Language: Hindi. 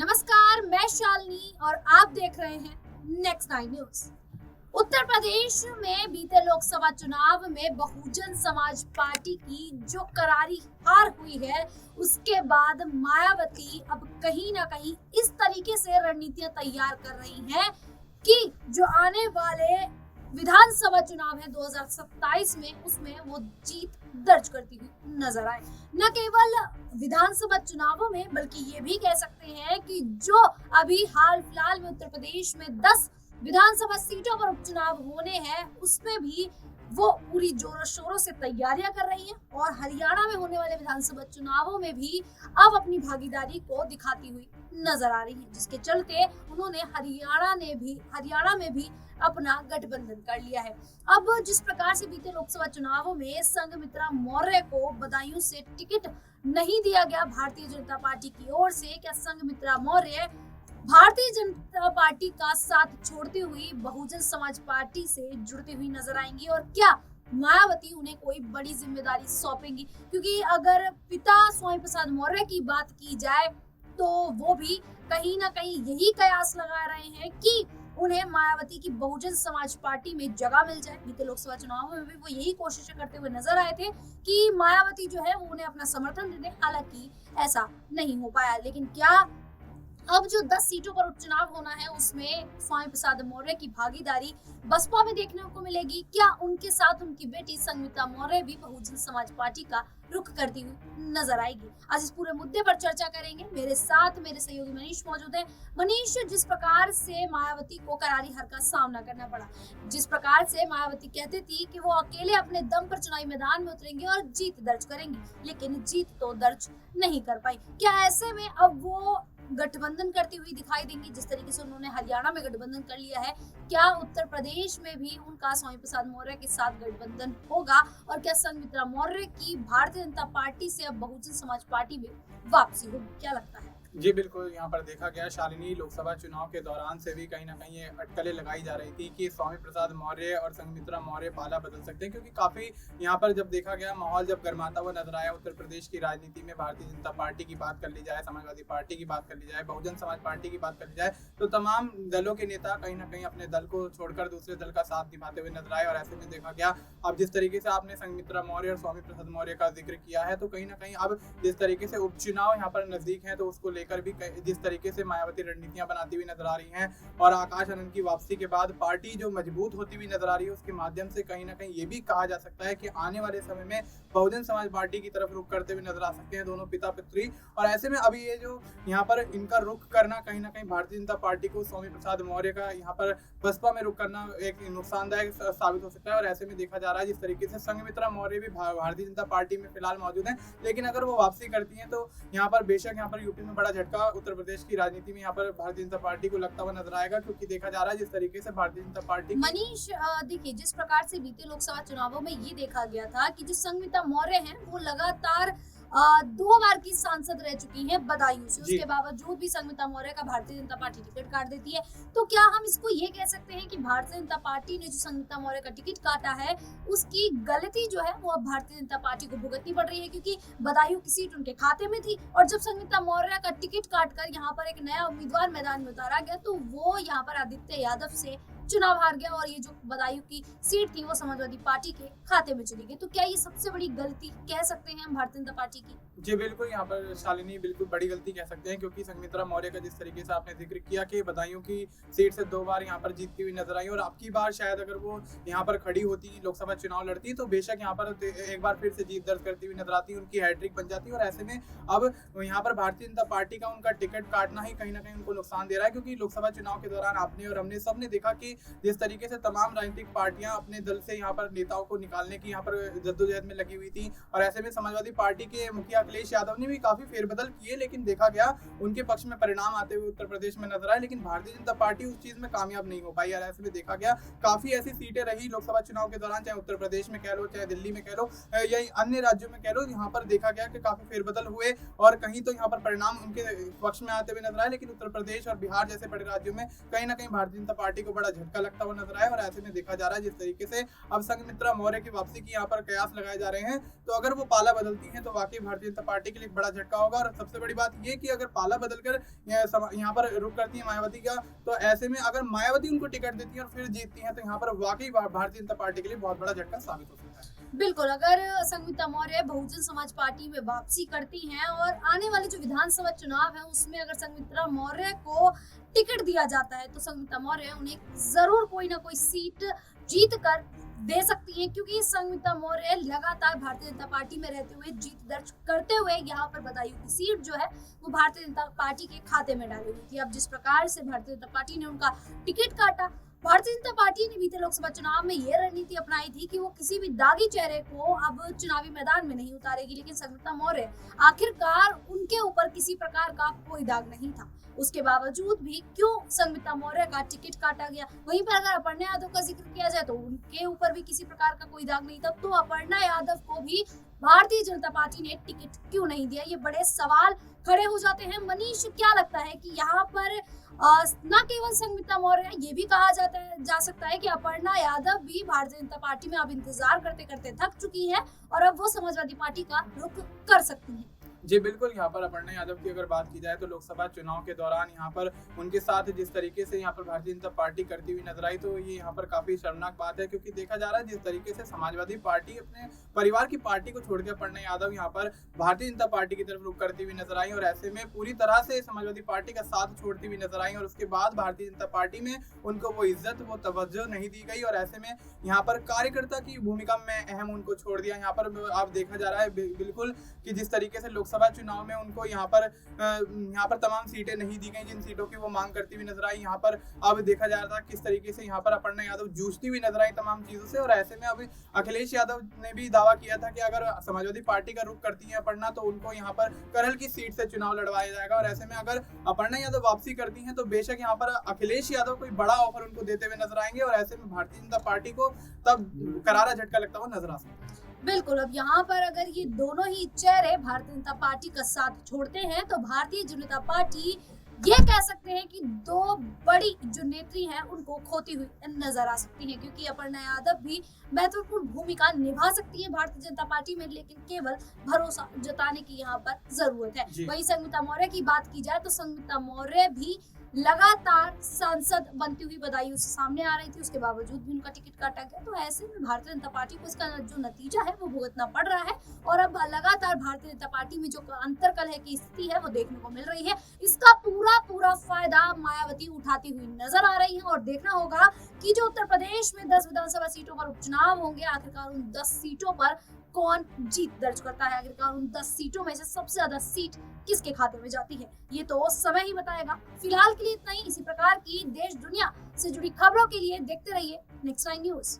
नमस्कार, मैं शालिनी और आप देख रहे हैं नेक्स्ट 9 न्यूज। उत्तर प्रदेश में बीते लोकसभा चुनाव में बहुजन समाज पार्टी की जो करारी हार हुई है, उसके बाद मायावती अब कहीं ना कहीं इस तरीके से रणनीतियां तैयार कर रही हैं कि जो आने वाले विधानसभा चुनाव है 2027 में, उसमें वो जीत दर्ज करती हुई नजर आए। न केवल विधानसभा चुनावों में, बल्कि ये भी कह सकते हैं कि जो अभी हाल फिलहाल में उत्तर प्रदेश में 10 विधानसभा सीटों पर उपचुनाव होने हैं, उसमें भी वो पूरी जोरों शोरों से तैयारियां कर रही हैं और हरियाणा में होने वाले विधानसभा चुनावों में भी अब अपनी भागीदारी को दिखाती हुई नजर आ रही है, जिसके चलते उन्होंने हरियाणा में भी अपना गठबंधन कर लिया है। अब जिस प्रकार से बीते लोकसभा चुनावों में संघमित्रा मौर्य को बदायूं से टिकट नहीं दिया गया भारतीय जनता पार्टी की ओर से, क्या संघमित्रा मौर्य भारतीय जनता पार्टी का साथ छोड़ती हुई बहुजन समाज पार्टी से जुड़ती हुई नजर आएंगी और क्या मायावती उन्हें कोई बड़ी जिम्मेदारी सौंपेंगी? क्योंकि अगर पिता स्वामी प्रसाद मौर्य की बात की जाए तो वो भी कहीं ना कहीं यही कयास लगा रहे हैं कि उन्हें मायावती की बहुजन समाज पार्टी में जगह मिल जाए। बीते लोकसभा चुनावों में भी वो यही कोशिशें करते हुए नजर आए थे कि मायावती जो है वो उन्हें अपना समर्थन दे दे। हालांकि ऐसा नहीं हो पाया, लेकिन क्या अब जो 10 सीटों पर उपचुनाव होना है, उसमें स्वामी प्रसाद मौर्य की भागीदारी बसपा में देखने को मिलेगी? क्या उनके साथ उनकी बेटी संघमित्रा मौर्य भी बहुजन समाज पार्टी का रुख करती हुई नजर आएगी? आज इस पूरे मुद्दे पर चर्चा करेंगे। मेरे साथ मेरे सहयोगी मनीष मौजूद है। मनीष, जिस प्रकार से मायावती को करारी हार का सामना करना पड़ा, जिस प्रकार से मायावती कहती थी कि वो अकेले अपने दम पर चुनावी मैदान में उतरेंगे और जीत दर्ज करेंगी, लेकिन जीत तो दर्ज नहीं कर पाई, क्या ऐसे में अब वो गठबंधन करती हुई दिखाई देंगी? जिस तरीके से उन्होंने हरियाणा में गठबंधन कर लिया है, क्या उत्तर प्रदेश में भी उनका स्वामी प्रसाद मौर्य के साथ गठबंधन होगा? और क्या संघमित्रा मौर्य की भारतीय जनता पार्टी से अब बहुजन समाज पार्टी में वापसी होगी? क्या लगता है? जी बिल्कुल, यहाँ पर देखा गया शालिनी, लोकसभा चुनाव के दौरान से भी कहीं ना कहीं ये अटकलें लगाई जा रही थी कि स्वामी प्रसाद मौर्य और संघमित्रा मौर्य पाला बदल सकते हैं, क्योंकि काफ़ी यहाँ पर जब देखा गया माहौल जब गर्माता हुआ नजर आया उत्तर प्रदेश की राजनीति में। भारतीय जनता पार्टी की बात कर ली जाए, समाजवादी पार्टी की बात कर ली जाए, बहुजन समाज पार्टी की बात कर ली जाए, तो तमाम दलों के नेता कहीं ना कहीं अपने दल को छोड़कर दूसरे दल का साथ निभाते हुए नजर आए। और ऐसे में देखा गया, अब जिस तरीके से आपने संघमित्रा मौर्य और स्वामी प्रसाद मौर्य का जिक्र किया है, तो कहीं ना कहीं अब जिस तरीके से उपचुनाव यहाँ पर नजदीक है, तो उसको लेकर भी जिस तरीके से मायावती रणनीतियां बनाती हुई नजर आ रही हैं और आकाश आनंद की वापसी के बाद पार्टी जो मजबूत होती हुई नजर आ रही है, उसके माध्यम से कहीं ना कहीं ये भी कहा जा सकता है कि आने वाले समय में बहुजन समाज पार्टी की तरफ रुख करते हुए नजर आ सकते हैं दोनों पिता पुत्री। और ऐसे में अभी ये जो यहाँ पर इनका रुख करना कहीं ना कहीं भारतीय जनता पार्टी को स्वामी प्रसाद मौर्य का यहाँ पर बसपा में रुख करना एक नुकसानदायक साबित हो सकता है। और ऐसे में देखा जा रहा है जिस तरीके से संघमित्रा मौर्य भी भारतीय जनता पार्टी में फिलहाल मौजूद है, लेकिन अगर वो वापसी करती है तो यहाँ पर बेशक यहाँ पर यूपी में बड़ा झटका उत्तर प्रदेश की राजनीति में यहाँ पर भारतीय जनता पार्टी को लगता हुआ नजर आएगा, क्योंकि देखा जा रहा है जिस तरीके से भारतीय जनता पार्टी। मनीष, देखिए, जिस प्रकार से बीते लोकसभा चुनावों में ये देखा गया था कि जो संघमित्रा मौर्य हैं वो लगातार 2 बार की सांसद रह चुकी हैं बदायूं से, उसके बावजूद भी संघमित्रा मौर्य का भारतीय जनता पार्टी टिकट काट देती है। तो क्या हम इसको ये कह सकते हैं कि भारतीय जनता पार्टी ने जो संघमित्रा मौर्य का टिकट काटा है, उसकी गलती जो है वो अब भारतीय जनता पार्टी को भुगतनी पड़ रही है? क्योंकि बदायूं की सीट उनके खाते में थी और जब संघमित्रा मौर्य का टिकट काटकर यहाँ पर एक नया उम्मीदवार मैदान में उतारा गया, तो वो यहाँ पर आदित्य यादव से चुनाव हार गया और ये जो बदायूं की सीट थी वो समाजवादी पार्टी के खाते में चली गई। तो क्या ये सबसे बड़ी गलती कह सकते हैं हम भारतीय जनता पार्टी की? जी बिल्कुल, यहाँ पर शालिनी बिल्कुल बड़ी गलती कह सकते हैं, क्योंकि संघमित्रा मौर्य का जिस तरीके से आपने जिक्र किया कि बदायूं की सीट से 2 बार यहाँ पर जीतती हुई नजर आई और अब की बार शायद अगर वो यहाँ पर खड़ी होती, लोकसभा चुनाव लड़ती, तो बेशक यहाँ पर एक बार फिर से जीत दर्ज करती हुई नजर आती, उनकी हैट्रिक बन जाती। और ऐसे में अब यहाँ पर भारतीय जनता पार्टी का उनका टिकट काटना ही कहीं ना कहीं उनको नुकसान दे रहा है, क्योंकि लोकसभा चुनाव के दौरान आपने और हमने सबने देखा कि जिस तरीके से तमाम राजनीतिक पार्टियां अपने दल से यहाँ पर नेताओं को निकालने की यहाँ पर जद्दोजहद में लगी हुई थी। और ऐसे में समाजवादी पार्टी के मुखिया अखिलेश यादव ने भी काफी फेरबदल किए, लेकिन देखा गया उनके पक्ष में परिणाम आते हुए उत्तर प्रदेश में नजर आए, लेकिन भारतीय जनता पार्टी उस चीज में कामयाब नहीं हो पाई। और ऐसे में देखा गया काफी ऐसी सीटें रही लोकसभा चुनाव के दौरान, चाहे उत्तर प्रदेश में कह लो, चाहे दिल्ली में कह लो, या अन्य राज्यों में कह लो, यहाँ पर देखा गया कि काफी फेरबदल हुए और कहीं तो यहाँ पर परिणाम उनके पक्ष में आते हुए नजर आए, लेकिन उत्तर प्रदेश और बिहार जैसे बड़े राज्यों में कहीं ना कहीं भारतीय जनता पार्टी को बड़ा झटका लगता हुआ नजर आया। और ऐसे में देखा जा रहा है जिस तरीके से अब संघमित्रा मौर्य की वापसी की यहाँ पर कयास लगाए जा रहे हैं, तो अगर वो पाला बदलती हैं तो वाकई भारतीय जनता पार्टी के लिए एक बड़ा झटका होगा। और सबसे बड़ी बात ये कि अगर पाला बदलकर यहाँ पर रुख करती है मायावती का, तो ऐसे में अगर मायावती उनको टिकट देती है और फिर जीतती है तो यहाँ पर वाकई भारतीय जनता पार्टी के लिए बहुत बड़ा झटका साबित हो सकता है। बिल्कुल, अगर संघमित्रा मौर्य बहुजन समाज पार्टी में वापसी करती हैं और आने वाले जो विधानसभा चुनाव है उसमें अगर संघमित्रा मौर्य को टिकट दिया जाता है तो संघमित्रा मौर्य उन्हें जरूर कोई ना कोई सीट जीत कर दे सकती हैं, क्योंकि संघमित्रा मौर्य लगातार भारतीय जनता पार्टी में रहते हुए जीत दर्ज करते हुए यहाँ पर बदायूं की सीट जो है वो भारतीय जनता पार्टी के खाते में डाली हुई थी। अब जिस प्रकार से भारतीय जनता पार्टी ने उनका टिकट काटा, भारतीय जनता पार्टी ने बीते लोकसभा चुनाव में ये रणनीति अपनाई थी कि वो किसी भी दागी चेहरे को अब चुनावी मैदान में नहीं उतारेगी, लेकिन संघमित्रा मौर्य आखिरकार उनके ऊपर किसी प्रकार का कोई दाग नहीं था। उसके बावजूद भी क्यों संघमित्रा मौर्य का टिकट काटा गया। वहीं पर अगर अपर्णा यादव का जिक्र किया जाए तो उनके ऊपर भी किसी प्रकार का कोई दाग नहीं था, तो अपर्णा यादव को भी भारतीय जनता पार्टी ने टिकट क्यों नहीं दिया, ये बड़े सवाल खड़े हो जाते हैं। मनीष, क्या लगता है कि यहाँ पर न केवल संघमित्रा मौर्य, ये भी कहा जा सकता है कि अपर्णा यादव भी भारतीय जनता पार्टी में अब इंतजार करते करते थक चुकी है और अब वो समाजवादी पार्टी का रुख कर सकती है। जी बिल्कुल, यहाँ पर अपर्णा यादव की अगर बात की जाए तो लोकसभा चुनाव के दौरान यहाँ पर उनके साथ जिस तरीके से यहाँ पर भारतीय जनता पार्टी करती हुई नजर आई, तो ये यहाँ पर काफी शर्मनाक बात है, क्योंकि देखा जा रहा है जिस तरीके से समाजवादी पार्टी अपने परिवार की पार्टी को छोड़कर अपर्णा यादव यहाँ पर भारतीय जनता पार्टी की तरफ रुख करती हुई नजर आई और ऐसे में पूरी तरह से समाजवादी पार्टी का साथ छोड़ती हुई नजर आई। और उसके बाद भारतीय जनता पार्टी में उनको वो इज्जत, वो तवज्जो नहीं दी गई और ऐसे में यहाँ पर कार्यकर्ता की भूमिका में अहम उनको छोड़ दिया। यहाँ पर आप देखा जा रहा है बिल्कुल कि जिस तरीके से लोकसभा चुनाव में उनको यहाँ पर तमाम सीटें नहीं दी गई जिन सीटों की वो मांग करती हुई नजर आई। यहाँ पर अब देखा जा रहा था किस तरीके से यहाँ पर अपर्णा यादव जूझती हुई नजर आई तमाम चीजों से। और ऐसे में अभी अखिलेश यादव ने भी दावा किया था कि अगर समाजवादी पार्टी का रुख करती है अपर्णा तो उनको यहाँ पर करहल की सीट से चुनाव लड़वाया जाएगा। और ऐसे में अगर अपर्णा यादव वापसी करती हैं तो बेशक यहाँ पर अखिलेश यादव कोई बड़ा ऑफर उनको देते हुए नजर आएंगे और ऐसे में भारतीय जनता पार्टी को तब करारा झटका लगता हुआ नजर आ सकता है। बिल्कुल, अब यहाँ पर अगर ये दोनों ही चेहरे भारतीय जनता पार्टी का साथ छोड़ते हैं तो भारतीय जनता पार्टी ये कह सकते हैं कि दो बड़ी जो नेत्री हैं उनको खोती हुई नजर आ सकती है, क्योंकि अपर्णा यादव भी महत्वपूर्ण भूमिका निभा सकती है भारतीय जनता पार्टी में, लेकिन केवल भरोसा जताने की यहाँ पर जरूरत है। वहीं संघमित्रा मौर्य की बात की जाए तो संघमित्रा मौर्य भी लगातार सांसद बनती हुई बदायूं से सामने आ रही थी, उसके बावजूद भी उनका टिकट काटा गया। तो ऐसे में भारतीय जनता पार्टी को इसका जो नतीजा है वो भुगतना पड़ रहा है और अब लगातार भारतीय जनता पार्टी में जो अंतरकलह की स्थिति है वो देखने को मिल रही है। इसका पूरा फायदा मायावती उठाती हुई नजर आ रही है और देखना होगा कि जो उत्तर प्रदेश में 10 विधानसभा सीटों पर उपचुनाव होंगे, आखिरकार उन 10 सीटों पर कौन जीत दर्ज करता है, आखिरकार उन 10 सीटों में से सबसे ज्यादा सीट किसके खाते में जाती है, ये तो समय ही बताएगा। फिलहाल के लिए इतना ही। इसी प्रकार की देश दुनिया से जुड़ी खबरों के लिए देखते रहिए नेक्स्ट 9 न्यूज।